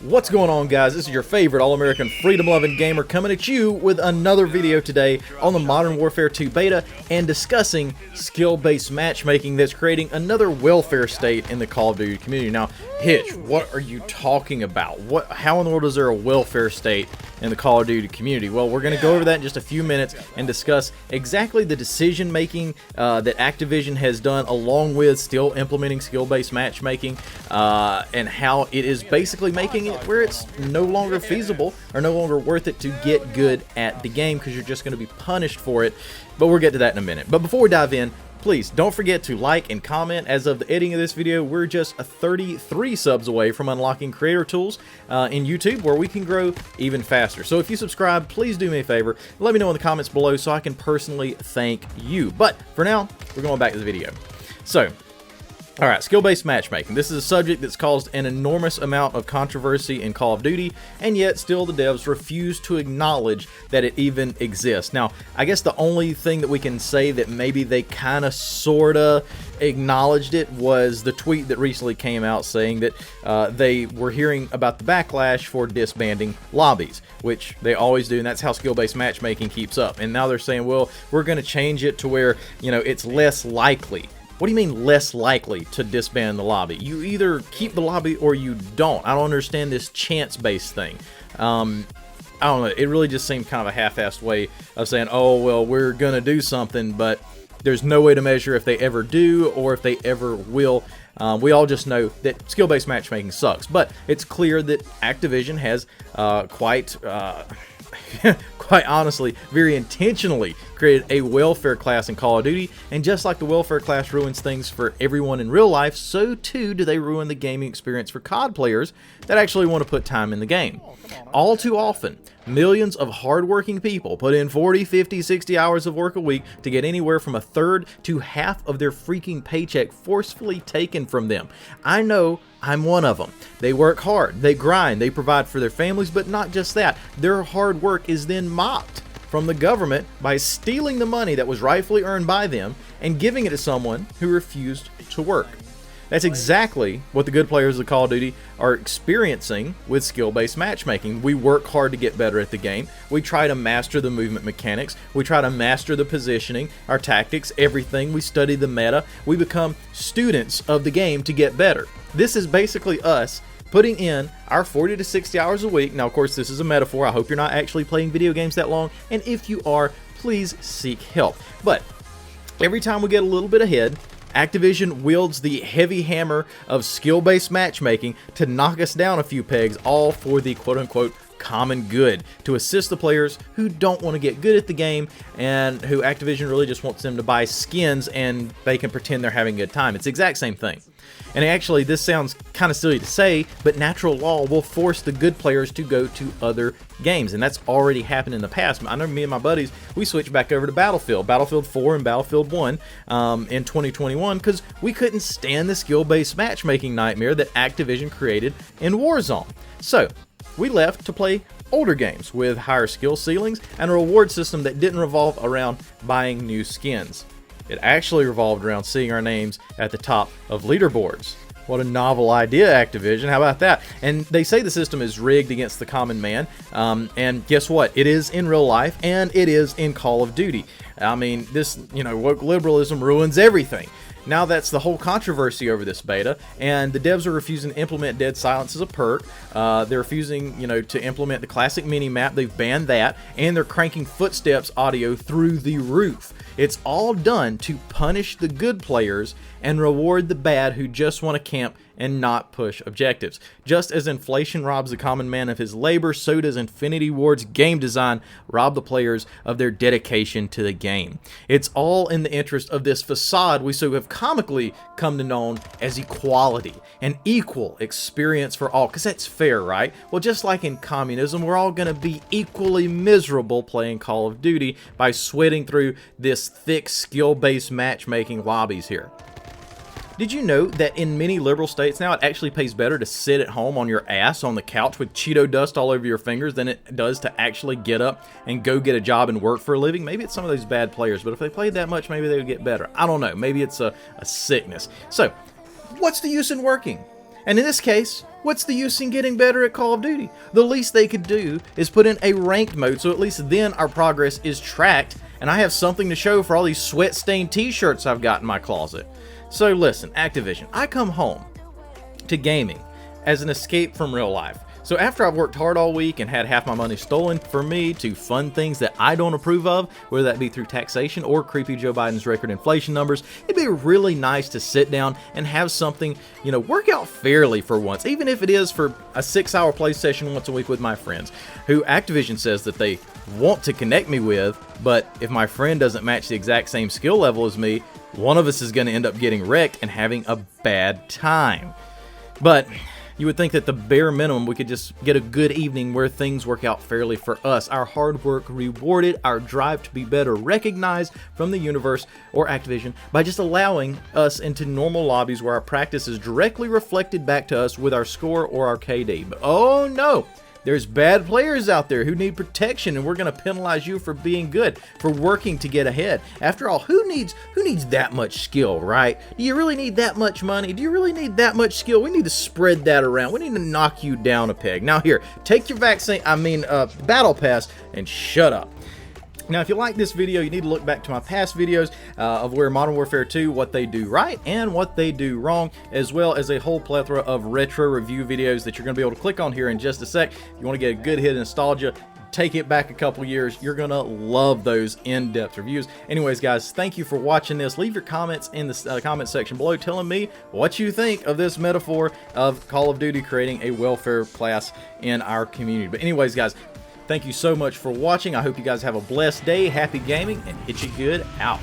What's going on, guys? This is your favorite all-American freedom-loving gamer coming at you with another video today on the Modern Warfare 2 beta and discussing skill-based matchmaking that's creating another welfare state in the Call of Duty community. Now, Hitch, what are you talking about? How in the world is there a welfare state in the Call of Duty community? Well, we're going to go over that in just a few minutes and discuss exactly the decision-making that Activision has done along with still implementing skill-based matchmaking and how it is basically making it where it's no longer feasible or no longer worth it to get good at the game because you're just going to be punished for it. But we'll get to that in a minute. But before we dive in, please don't forget to like and comment. As of the editing of this video, we're just 33 subs away from unlocking creator tools in YouTube where we can grow even faster. So if you subscribe, please do me a favor. Let me know in the comments below so I can personally thank you. But for now, we're going back to the video. So, alright, skill-based matchmaking. This is a subject that's caused an enormous amount of controversy in Call of Duty, and yet still the devs refuse to acknowledge that it even exists. Now, I guess the only thing that we can say that maybe they kind of, sort of acknowledged it was the tweet that recently came out saying that they were hearing about the backlash for disbanding lobbies, which they always do, and that's how skill-based matchmaking keeps up. And now they're saying, well, we're going to change it to where, you know, it's less likely. What do you mean less likely to disband the lobby? You either keep the lobby or you don't. I don't understand this chance-based thing. I don't know. It really just seemed kind of a half-assed way of saying, oh, well, we're going to do something, but there's no way to measure if they ever do or if they ever will. We all just know that skill-based matchmaking sucks, but it's clear that Activision has quite honestly, very intentionally created a welfare class in Call of Duty, and just like the welfare class ruins things for everyone in real life, so too do they ruin the gaming experience for COD players that actually want to put time in the game. All too often, millions of hardworking people put in 40, 50, 60 hours of work a week to get anywhere from a third to half of their freaking paycheck forcefully taken from them. I know I'm one of them. They work hard, they grind, they provide for their families, but not just that. Their hard work is then mocked from the government by stealing the money that was rightfully earned by them and giving it to someone who refused to work. That's exactly what the good players of Call of Duty are experiencing with skill-based matchmaking. We work hard to get better at the game. We try to master the movement mechanics. We try to master the positioning, our tactics, everything. We study the meta. We become students of the game to get better. This is basically us putting in our 40 to 60 hours a week. Now, of course, this is a metaphor. I hope you're not actually playing video games that long. And if you are, please seek help. But every time we get a little bit ahead, Activision wields the heavy hammer of skill-based matchmaking to knock us down a few pegs, all for the quote-unquote common good, to assist the players who don't want to get good at the game and who Activision really just wants them to buy skins and they can pretend they're having a good time. It's the exact same thing. And actually, this sounds kind of silly to say, but natural law will force the good players to go to other games, and that's already happened in the past. I know me and my buddies, we switched back over to Battlefield 4 and Battlefield 1 in 2021 because we couldn't stand the skill-based matchmaking nightmare that Activision created in Warzone. So we left to play older games with higher skill ceilings and a reward system that didn't revolve around buying new skins. It actually revolved around seeing our names at the top of leaderboards. What a novel idea, Activision. How about that? And they say the system is rigged against the common man. And guess what? It is in real life, and it is in Call of Duty. I mean, this, woke liberalism ruins everything. Now that's the whole controversy over this beta, and the devs are refusing to implement dead silence as a perk. They're refusing, to implement the classic mini-map. They've banned that, and they're cranking footsteps audio through the roof. It's all done to punish the good players and reward the bad who just want to camp and not push objectives. Just as inflation robs the common man of his labor, so does Infinity Ward's game design rob the players of their dedication to the game. It's all in the interest of this facade we so have comically come to know as equality, an equal experience for all, because that's fair, right? Well, just like in communism, we're all going to be equally miserable playing Call of Duty by sweating through this thick skill-based matchmaking lobbies here. Did you know that in many liberal states now, it actually pays better to sit at home on your ass on the couch with Cheeto dust all over your fingers than it does to actually get up and go get a job and work for a living? Maybe it's some of those bad players, but if they played that much, maybe they would get better. I don't know. Maybe it's a sickness. So, what's the use in working? And in this case, what's the use in getting better at Call of Duty? The least they could do is put in a ranked mode, so at least then our progress is tracked, and I have something to show for all these sweat-stained t-shirts I've got in my closet. So listen, Activision, I come home to gaming as an escape from real life. So after I've worked hard all week and had half my money stolen for me to fund things that I don't approve of, whether that be through taxation or creepy Joe Biden's record inflation numbers, it'd be really nice to sit down and have something, work out fairly for once, even if it is for a 6-hour play session once a week with my friends, who Activision says that they want to connect me with, but if my friend doesn't match the exact same skill level as me, one of us is going to end up getting wrecked and having a bad time. But you would think that the bare minimum, we could just get a good evening where things work out fairly for us. Our hard work rewarded, our drive to be better recognized from the universe or Activision by just allowing us into normal lobbies where our practice is directly reflected back to us with our score or our KD. But oh no! There's bad players out there who need protection, and we're going to penalize you for being good, for working to get ahead. After all, who needs that much skill, right? Do you really need that much money? Do you really need that much skill? We need to spread that around. We need to knock you down a peg. Now here, take your battle pass and shut up. Now, if you like this video, you need to look back to my past videos of where Modern Warfare 2, what they do right and what they do wrong, as well as a whole plethora of retro review videos that you're going to be able to click on here in just a sec. If you want to get a good hit of nostalgia, take it back a couple years, you're going to love those in-depth reviews. Anyways, guys, thank you for watching this. Leave your comments in the comment section below telling me what you think of this metaphor of Call of Duty creating a welfare class in our community. But anyways, guys, thank you so much for watching. I hope you guys have a blessed day, happy gaming, and hit you good out.